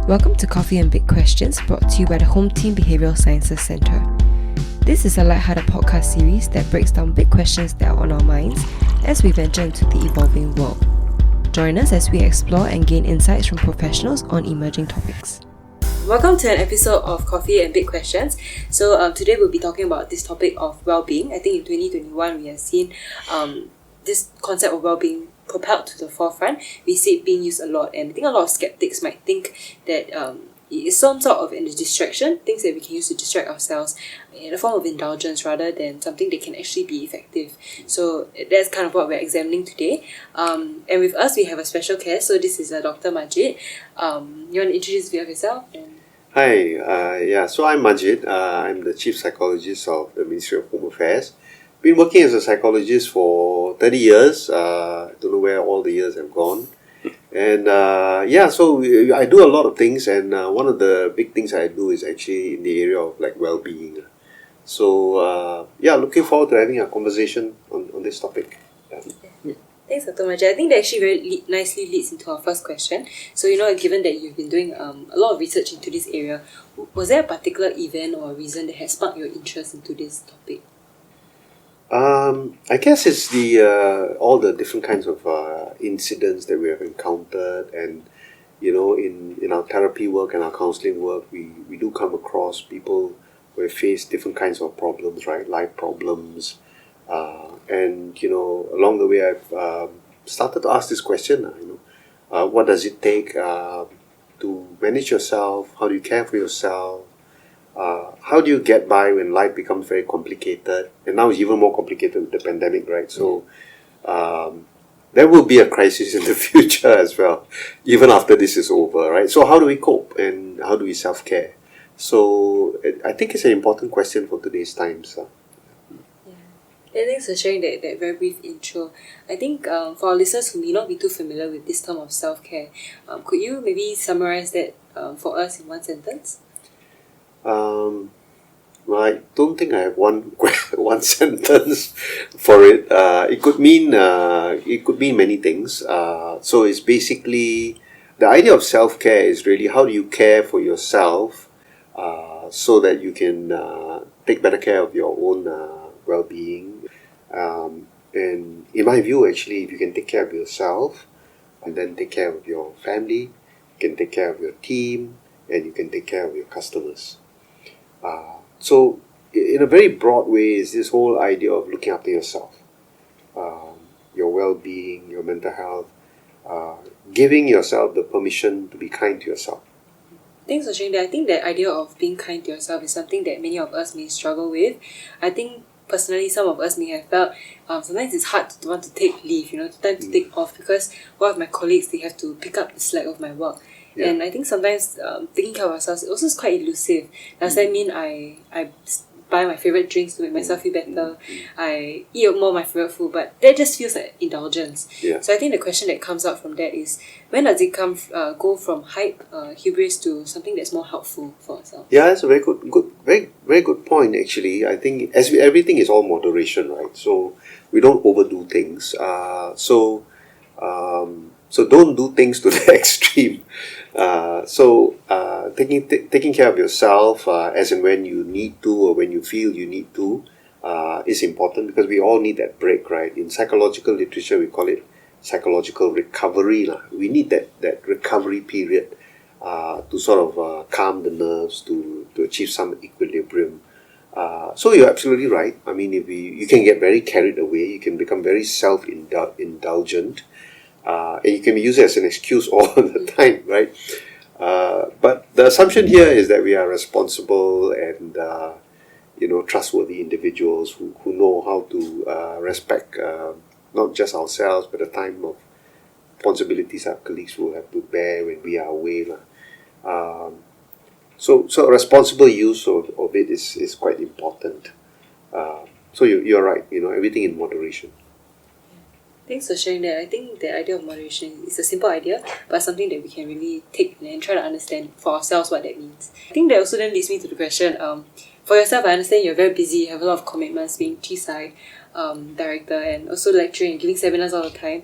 Welcome to Coffee and Big Questions, brought to you by the Home Team Behavioural Sciences Centre. This is a lighthearted podcast series that breaks down big questions that are on our minds as we venture into the evolving world. Join us as we explore and gain insights from professionals on emerging topics. Welcome to an episode of Coffee and Big Questions. Today we'll be talking about this topic of well-being. I think in 2021 we have seen this concept of well-being propelled to the forefront. We see it being used a lot, and I think a lot of skeptics might think that it is some sort of a distraction, things that we can use to distract ourselves in a form of indulgence rather than something that can actually be effective. So that's kind of what we're examining today. And with us we have a special guest. So this is Dr. Majeed. You want to introduce yourself? Hi, so I'm Majeed. I'm the Chief Psychologist of the Ministry of Home Affairs. Been working as a psychologist for 30 years. I don't know where all the years have gone. And so I do a lot of things, and one of the big things I do is actually in the area of like well-being. So looking forward to having a conversation on this topic. Yeah. Thanks, Dr. Majeed. I think that actually very nicely leads into our first question. So, given that you've been doing a lot of research into this area, was there a particular event or reason that has sparked your interest into this topic? I guess it's the all the different kinds of incidents that we have encountered, and in our therapy work and our counselling work, we do come across people who have faced different kinds of problems, right? Life problems, and along the way I've started to ask this question. What does it take to manage yourself? How do you care for yourself? How do you get by when life becomes very complicated? And now it's even more complicated with the pandemic, right? So there will be a crisis in the future as well, even after this is over, right? So how do we cope, and how do we self-care? So I think it's an important question for today's times. Thanks for sharing that very brief intro. I think for our listeners who may not be too familiar with this term of self-care, could you maybe summarize that for us in one sentence? I don't think I have one sentence for it. It could mean many things. So it's basically the idea of self-care is really how do you care for yourself, so that you can take better care of your own well-being. And in my view, actually, if you can take care of yourself and then take care of your family, you can take care of your team, and you can take care of your customers. So in a very broad way is this whole idea of looking after yourself, your well-being, your mental health, giving yourself the permission to be kind to yourself. Thanks for sharing that. I think that idea of being kind to yourself is something that many of us may struggle with. I think personally some of us may have felt sometimes it's hard to want to take leave, time to take off, because one of my colleagues, they have to pick up the slack of my work. Yeah. And I think sometimes taking care of ourselves also is quite elusive. Does that mean I buy my favourite drinks to make myself feel better? I eat more of my favourite food, but that just feels like indulgence. Yeah. So I think the question that comes out from that is, when does it go from hype, hubris, to something that's more helpful for ourselves? Yeah, that's a very good point. Actually, I think everything is all moderation, right? So we don't overdo things. So don't do things to the extreme. Taking care of yourself as and when you need to, or when you feel you need to, is important, because we all need that break, right? In psychological literature, we call it psychological recovery. We need that recovery period to sort of calm the nerves, to achieve some equilibrium. So you're absolutely right. I mean, you can get very carried away, you can become very self-indulgent. And you can use it as an excuse all the time, right? But the assumption here is that we are responsible and trustworthy individuals who know how to respect not just ourselves, but the time of responsibilities our colleagues will have to bear when we are away. So responsible use of it is quite important. So you're right. Everything in moderation. Thanks for sharing that. I think the idea of moderation is a simple idea, but something that we can really take and try to understand for ourselves what that means. I think that also then leads me to the question, for yourself, I understand you're very busy, you have a lot of commitments, being TSI director and also lecturing and giving seminars all the time.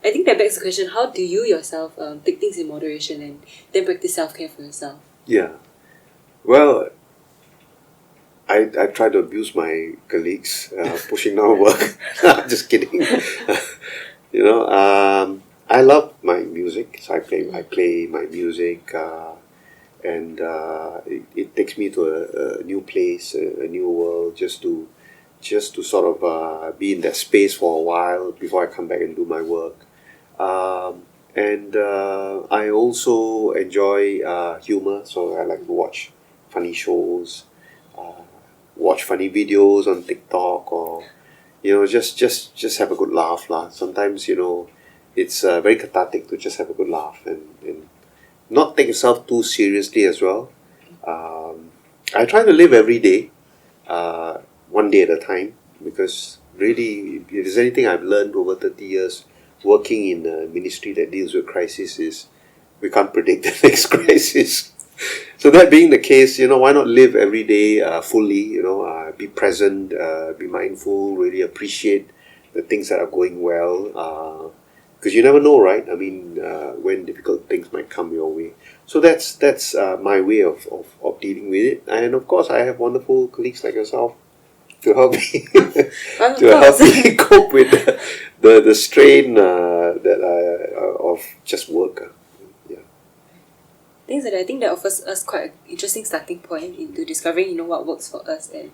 I think that begs the question, how do you yourself take things in moderation and then practice self-care for yourself? Yeah. Well, I try to abuse my colleagues, pushing down work. Just kidding. I love my music, so I play my music, and it takes me to a new place, a new world, just to sort of be in that space for a while before I come back and do my work. And I also enjoy humor, so I like to watch funny shows, watch funny videos on TikTok, or just have a good laugh lah. Sometimes it's very cathartic to just have a good laugh and not take yourself too seriously as well. I try to live every day, one day at a time, because really, if there's anything I've learned over 30 years working in a ministry that deals with crisis, is we can't predict the next crisis. So that being the case, why not live every day fully, be present, be mindful, really appreciate the things that are going well, because you never know, right? I mean, when difficult things might come your way. So that's my way of dealing with it. And of course, I have wonderful colleagues like yourself to help me cope with the strain of just work. I think that offers us quite an interesting starting point into discovering, what works for us and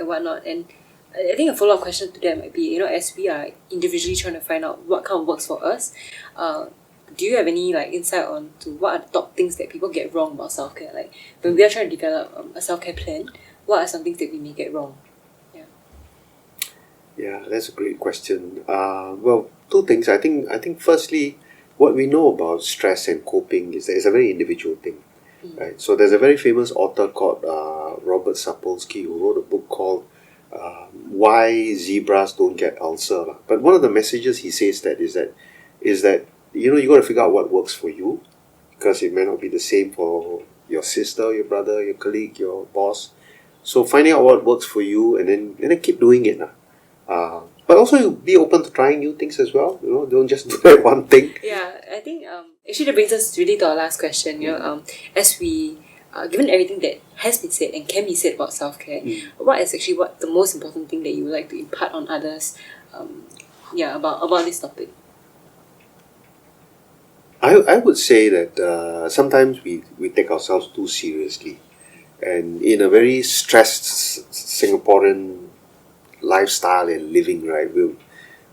whatnot. And I think a follow-up question to that might be, as we are individually trying to find out what kind of works for us, do you have any insight on to what are the top things that people get wrong about self-care? Like when we are trying to develop a self-care plan, what are some things that we may get wrong? Yeah, that's a great question. Well, two things. I think firstly, what we know about stress and coping is that it's a very individual thing, right? So there's a very famous author called Robert Sapolsky, who wrote a book called Why Zebras Don't Get Ulcer. But one of the messages he says that is that you got to figure out what works for you, because it may not be the same for your sister, your brother, your colleague, your boss. So finding out what works for you, and then keep doing it. But also be open to trying new things as well. Don't just do that one thing. Yeah, I think actually that brings us really to our last question. As we given everything that has been said and can be said about self-care, what is actually the most important thing that you would like to impart on others? About this topic. I would say that sometimes we take ourselves too seriously, and in a very stressed Singaporean lifestyle and living, right?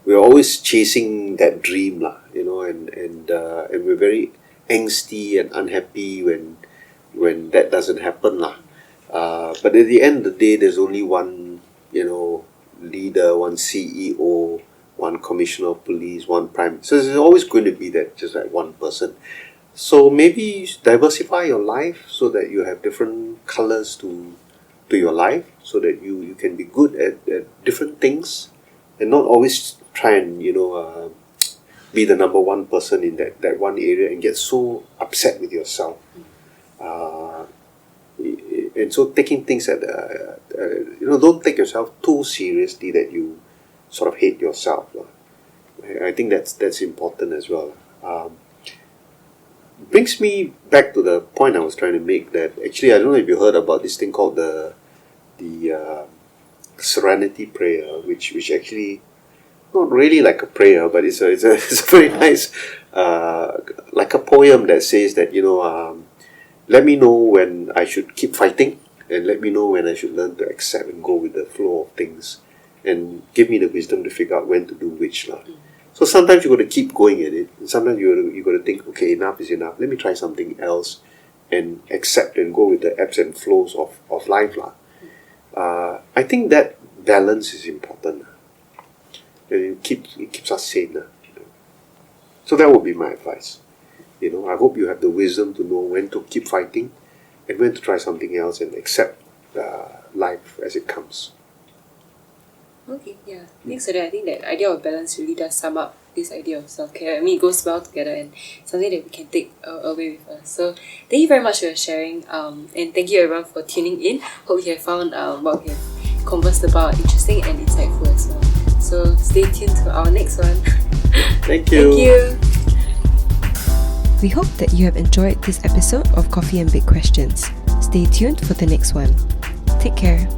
We're always chasing that dream, and we're very angsty and unhappy when that doesn't happen, But at the end of the day, there's only one, leader, one CEO, one commissioner of police, one prime. So there's always going to be that, just like one person. So maybe diversify your life so that you have different colors to your life, so that you can be good at different things, and not always try and be the number one person in that one area and get so upset with yourself. And so taking things don't take yourself too seriously that you sort of hate yourself. I think that's important as well. Brings me back to the point I was trying to make, that actually I don't know if you heard about this thing called the Serenity Prayer, which actually not really like a prayer, but it's a very nice like a poem that says that let me know when I should keep fighting, and let me know when I should learn to accept and go with the flow of things, and give me the wisdom to figure out when to do which. So sometimes you got to keep going at it, and sometimes you got to think, okay, enough is enough. Let me try something else, and accept and go with the ebbs and flows of life. I think that balance is important. It keeps us sane. So that would be my advice. I hope you have the wisdom to know when to keep fighting and when to try something else and accept life as it comes. Okay, yeah. Thanks for that. I think that idea of balance really does sum up this idea of self-care. I mean, it goes well together and something that we can take away with us. So thank you very much for your sharing, and thank you everyone for tuning in. Hope you have found what we have conversed about interesting and insightful as well. So stay tuned to our next one. Thank you. Thank you. We hope that you have enjoyed this episode of Coffee and Big Questions. Stay tuned for the next one. Take care.